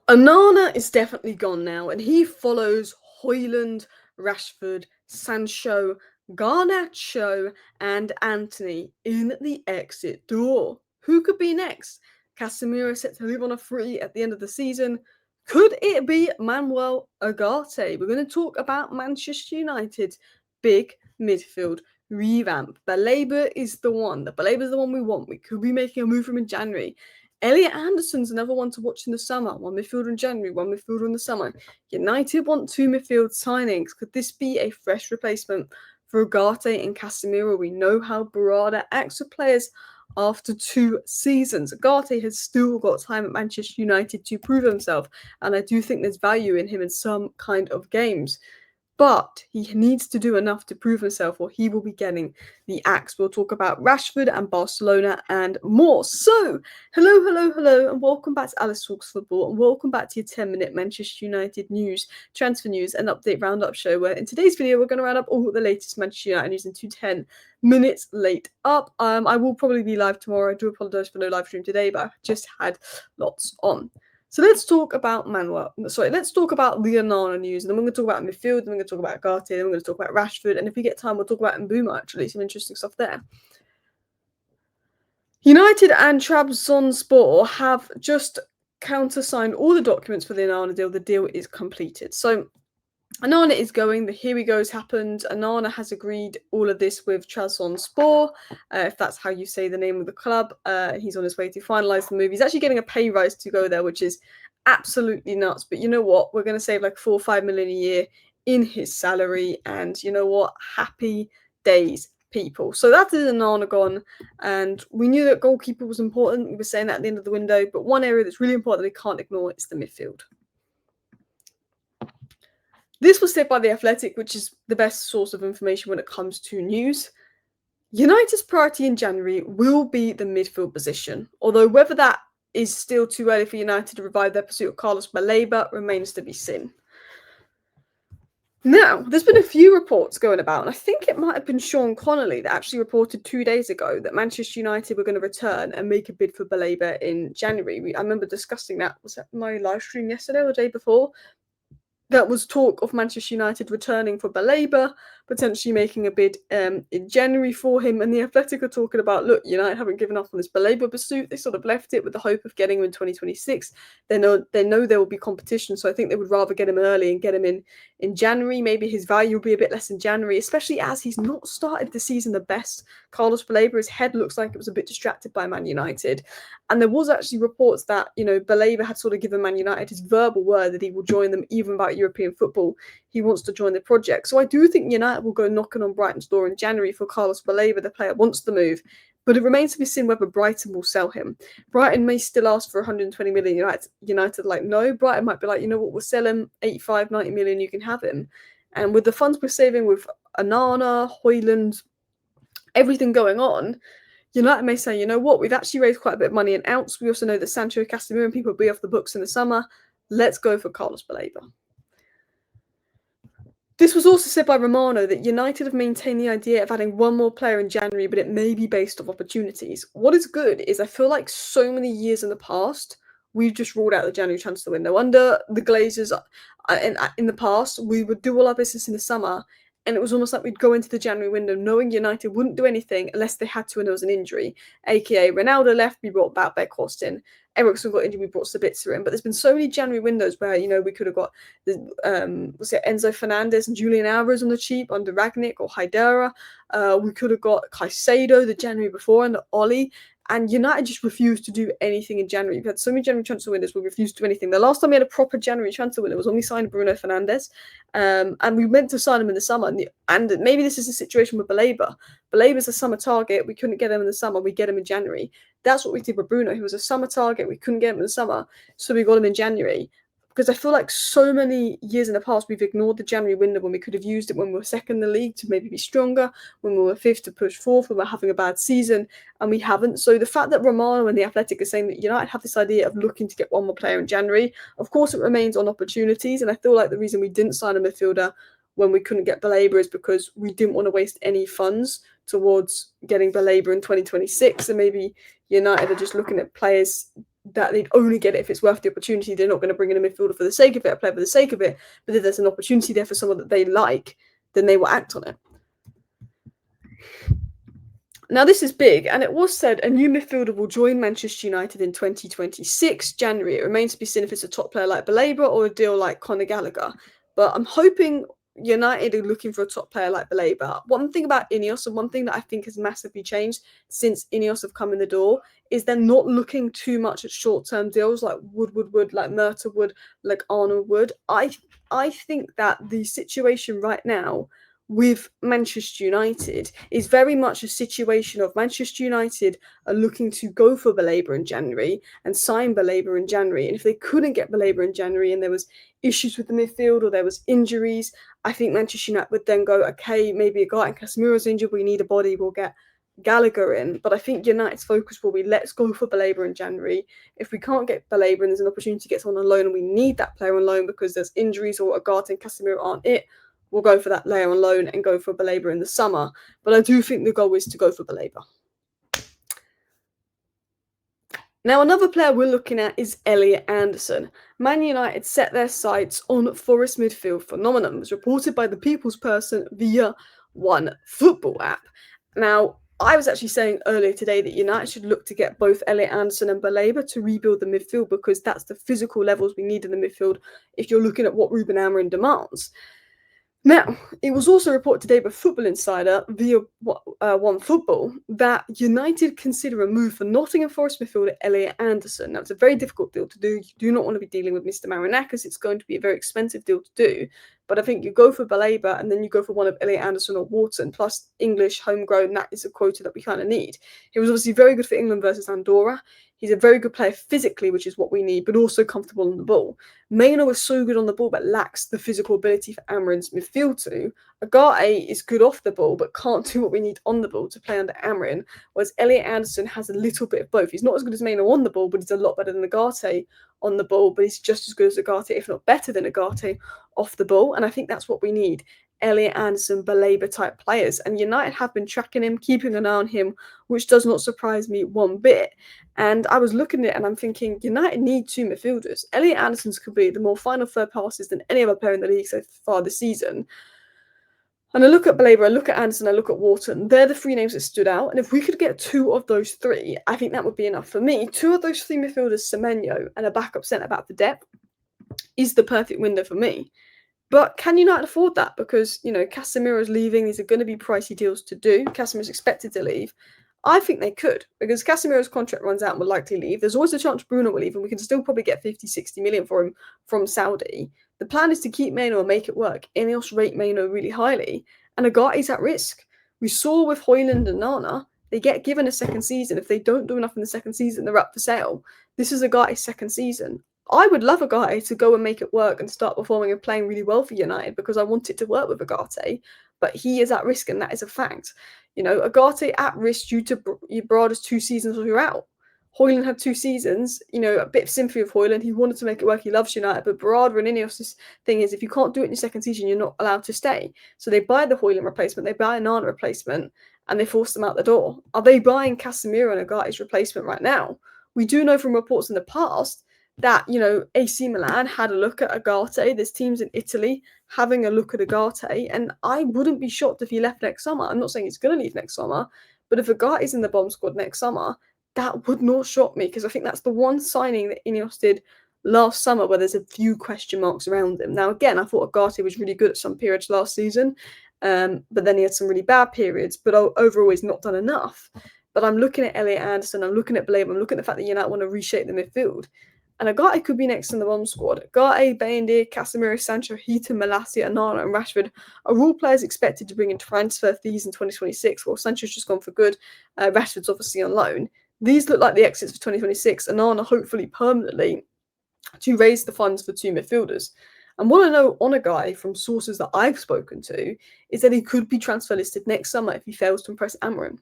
Onana is definitely gone now, and he follows Højlund, Rashford, Sancho, Garnacho, and Antony in the exit door. Who could be next? Casemiro set to leave on a free at the end of the season. Could it be Manuel Ugarte? We're going to talk about Manchester United's big midfield revamp. Baleba is the one. Baleba is the one we want. We could be making a move from in January. Elliot Anderson's another one to watch in the summer. One midfielder in January, one midfielder in the summer. United want 2 midfield signings. Could this be a fresh replacement for Ugarte and Casemiro? We know how Barada acts with players after 2 seasons. Ugarte has still got time at Manchester United to prove himself, and I do think there's value in him in some kind of games. But he needs to do enough to prove himself, or he will be getting the axe. We'll talk about Rashford and Barcelona and more. So, hello, and welcome back to Alice Talks Football, and welcome back to your 10-minute Manchester United news, transfer news, and update roundup show, where in today's video, we're going to round up all the latest Manchester United news into 10 minutes late up. I will probably be live tomorrow. I do apologise for no live stream today, but I just had lots on. So let's talk about let's talk about the Onana news, and then we're going to talk about midfield, then we're going to talk about Ugarte, then we're going to talk about Rashford, and if we get time, we'll talk about Mbuma, actually, some interesting stuff there. United and Trabzonspor have just countersigned all the documents for the Onana deal. The deal is completed. So Onana is going. The here we goes happened. Onana has agreed all of this with Trabzonspor, if that's how you say the name of the club. He's on his way to finalise the move. He's actually getting a pay rise to go there, which is absolutely nuts. But you know what? We're going to save like 4 or 5 million a year in his salary. And you know what? Happy days, people. So that is Onana gone. And we knew that goalkeeper was important. We were saying that at the end of the window. But one area that's really important that we can't ignore is the midfield. This was said by The Athletic, which is the best source of information when it comes to news. United's priority in January will be the midfield position, although whether that is still too early for United to revive their pursuit of Carlos Baleba remains to be seen. Now, there's been a few reports going about, and I think it might have been Sean Connolly that actually reported 2 days ago that Manchester United were going to return and make a bid for Baleba in January. I remember discussing that. Was that my live stream yesterday or the day before? That was talk of Manchester United returning for Baleba, potentially making a bid in January for him. And The Athletic are talking about, look, United haven't given up on this Baleba pursuit. They sort of left it with the hope of getting him in 2026. They know there will be competition, so I think they would rather get him early and get him in January. Maybe his value will be a bit less in January, especially as he's not started the season the best. Carlos Baleba, his head looks like it was a bit distracted by Man United. And there was actually reports that, Baleba had sort of given Man United his verbal word that he will join them even about European football. He wants to join the project. So I do think United will go knocking on Brighton's door in January for Carlos Baleba. The player wants the move, but it remains to be seen whether Brighton will sell him. Brighton may still ask for 120 million. United like, no. Brighton might be like, you know what, we'll sell him 85, 90 million, you can have him. And with the funds we're saving with Onana, Højlund, everything going on, United may say, you know what, we've actually raised quite a bit of money in outs. We also know that Sancho, Casemiro and people will be off the books in the summer. Let's go for Carlos Baleba. This was also said by Romano that United have maintained the idea of adding one more player in January, but it may be based off opportunities. What is good is I feel like so many years in the past, we've just ruled out the January transfer window. Under the Glazers, in the past, we would do all our business in the summer, and it was almost like we'd go into the January window knowing United wouldn't do anything unless they had to and there was an injury. AKA Ronaldo left, we brought back Beckhorst in. Ericsson got injured, we brought Sabitzer in. But there's been so many January windows where, we could have got Enzo Fernandez and Julian Alvarez on the cheap under Ragnick or Haidara. We could have got Caicedo the January before under Oli. And United just refused to do anything in January. We've had so many January transfer windows, we refused to do anything. The last time we had a proper January transfer window was when we signed Bruno Fernandes. And we meant to sign him in the summer. And maybe this is a situation with Baleba. Baleba's a summer target. We couldn't get him in the summer. We get him in January. That's what we did with Bruno. He was a summer target. We couldn't get him in the summer. So we got him in January. Because I feel like so many years in the past, we've ignored the January window when we could have used it when we were second in the league to maybe be stronger, when we were fifth to push fourth, when we were having a bad season, and we haven't. So the fact that Romano and The Athletic are saying that United have this idea of looking to get one more player in January, of course it remains on opportunities, and I feel like the reason we didn't sign a midfielder when we couldn't get Baleba is because we didn't want to waste any funds towards getting Baleba in 2026, and maybe United are just looking at players that they'd only get it if it's worth the opportunity. They're not going to bring in a midfielder for the sake of it, a player for the sake of it. But if there's an opportunity there for someone that they like, then they will act on it. Now, this is big, and it was said a new midfielder will join Manchester United in 2026, January. It remains to be seen if it's a top player like Baleba or a deal like Conor Gallagher. But I'm hoping United are looking for a top player like Baleba. One thing about Ineos, and one thing that I think has massively changed since Ineos have come in the door, is they're not looking too much at short-term deals like Wood, like Murta Wood, like Arnold Wood. I think that the situation right now with Manchester United is very much a situation of Manchester United are looking to go for Baleba in January and sign Baleba in January. And if they couldn't get Baleba in January and there was issues with the midfield or there was injuries, I think Manchester United would then go, okay, maybe Ugarte and Casemiro's injured, we need a body, we'll get Gallagher in. But I think United's focus will be let's go for Baleba in January. If we can't get Baleba and there's an opportunity to get someone on loan and we need that player on loan because there's injuries or Ugarte and Casemiro aren't it, we'll go for that layer on loan and go for Baleba in the summer. But I do think the goal is to go for Baleba. Now, another player we're looking at is Elliot Anderson. Man United set their sights on Forest midfield phenomenon, was reported by the People's Person via One Football app. Now, I was actually saying earlier today that United should look to get both Elliot Anderson and Baleba to rebuild the midfield because that's the physical levels we need in the midfield if you're looking at what Ruben Amorim demands. Now, it was also reported today by Football Insider via One Football that United consider a move for Nottingham Forest midfielder Elliot Anderson. Now, it's a very difficult deal to do. You do not want to be dealing with Mr. Marinakis. It's going to be a very expensive deal to do. But I think you go for Baleba and then you go for one of Elliot Anderson or Wharton, plus English, homegrown. That is a quota that we kind of need. He was obviously very good for England versus Andorra. He's a very good player physically, which is what we need, but also comfortable on the ball. Maino is so good on the ball, but lacks the physical ability for Amorim's midfield to. Ugarte is good off the ball, but can't do what we need on the ball to play under Amorim, whereas Elliot Anderson has a little bit of both. He's not as good as Maino on the ball, but he's a lot better than Ugarte on the ball, but he's just as good as Ugarte, if not better than Ugarte, off the ball, and I think that's what we need. Elliot Anderson, Baleba type players, and United have been tracking him, keeping an eye on him, which does not surprise me one bit. And I was looking at it and I'm thinking, United need two midfielders. Elliot Anderson's completed the more final third passes than any other player in the league so far this season. And I look at Baleba, I look at Anderson, I look at Wharton. They're the three names that stood out. And if we could get two of those three, I think that would be enough. For me, two of those three midfielders, Semenyo and a backup centre-back for depth, is the perfect window for me. But can United afford that? Because, Casemiro's leaving. These are going to be pricey deals to do. Casemiro's expected to leave. I think they could, because Casemiro's contract runs out and will likely leave. There's always a chance Bruno will leave, and we can still probably get 50, 60 million for him from Saudi. The plan is to keep Maino and make it work. Ineos rate Maino really highly, and Ugarte's at risk. We saw with Højlund and Onana, they get given a second season. If they don't do enough in the second season, they're up for sale. This is Ugarte's second season. I would love Ugarte to go and make it work and start performing and playing really well for United because I want it to work with Ugarte, but he is at risk and that is a fact. Ugarte at risk due to Brada's 2 seasons were out. Højlund had 2 seasons, a bit of sympathy with Højlund. He wanted to make it work. He loves United, but Brada and Ineos' thing is if you can't do it in your second season, you're not allowed to stay. So they buy the Højlund replacement, they buy a Onana replacement, and they force them out the door. Are they buying Casemiro and Ugarte's replacement right now? We do know from reports in the past that, AC Milan had a look at Ugarte. There's teams in Italy having a look at Ugarte, and I wouldn't be shocked if he left next summer. I'm not saying he's going to leave next summer, but if Ugarte's in the bomb squad next summer, that would not shock me because I think that's the one signing that Ineos did last summer where there's a few question marks around him. Now, again, I thought Ugarte was really good at some periods last season, but then he had some really bad periods, but overall he's not done enough. But I'm looking at Elliot Anderson, I'm looking at Baleba, I'm looking at the fact that United want to reshape the midfield. And Ugarte could be next in the bomb squad. Ugarte, Bayindir, Casemiro, Sancho, Heaton, Malacia, Onana, and Rashford are all players expected to bring in transfer fees in 2026. Well, Sancho's just gone for good. Rashford's obviously on loan. These look like the exits for 2026. Onana hopefully permanently to raise the funds for two midfielders. And what I know on a guy from sources that I've spoken to is that he could be transfer listed next summer if he fails to impress Amorim.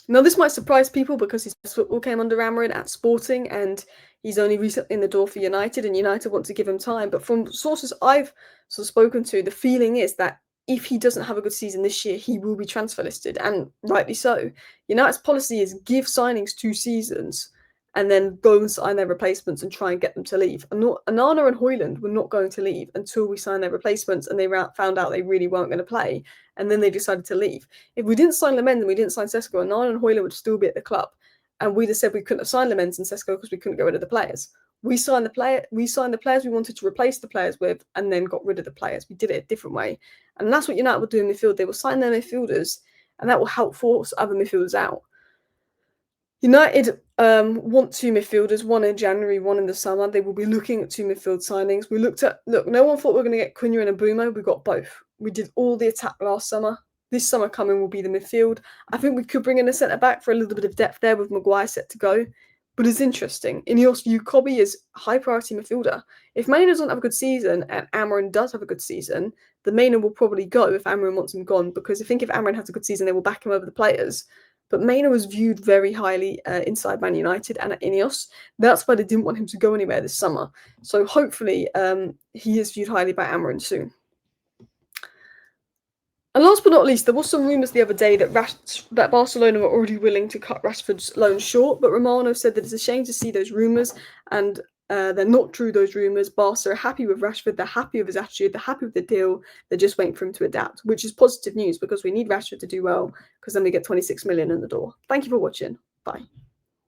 Now, this might surprise people because his football came under Amorim at Sporting and he's only recently in the door for United and United want to give him time. But from sources I've spoken to, the feeling is that if he doesn't have a good season this year, he will be transfer listed, and rightly so. United's policy is give signings 2 seasons and then go and sign their replacements and try and get them to leave. Onana and Højlund were not going to leave until we signed their replacements and they found out they really weren't going to play, and then they decided to leave. If we didn't sign Lemens and we didn't sign Sesko, Onana and Højlund would still be at the club, and we'd have said we couldn't have signed Lemens and Sesko because we couldn't get rid of the players. We signed the players we wanted to replace the players with, and then got rid of the players. We did it a different way, and that's what United will do in midfield. They will sign their midfielders, and that will help force other midfielders out. United want 2 midfielders, one in January, one in the summer. They will be looking at 2 midfield signings. No one thought we were going to get Cunha and Mbeumo. We got both. We did all the attack last summer. This summer coming will be the midfield. I think we could bring in a centre-back for a little bit of depth there with Maguire set to go. But it's interesting. Ineos view Kobe as high priority midfielder. If Maina doesn't have a good season and Amorim does have a good season, then Maina will probably go if Amorim wants him gone, because I think if Amorim has a good season, they will back him over the players. But Maina was viewed very highly inside Man United and at Ineos. That's why they didn't want him to go anywhere this summer. So hopefully he is viewed highly by Amorim soon. And last but not least, there was some rumours the other day that Barcelona were already willing to cut Rashford's loan short, but Romano said that it's a shame to see those rumours, and they're not true, those rumours. Barca are happy with Rashford, they're happy with his attitude, they're happy with the deal, they're just waiting for him to adapt, which is positive news because we need Rashford to do well, because then we get 26 million in the door. Thank you for watching. Bye.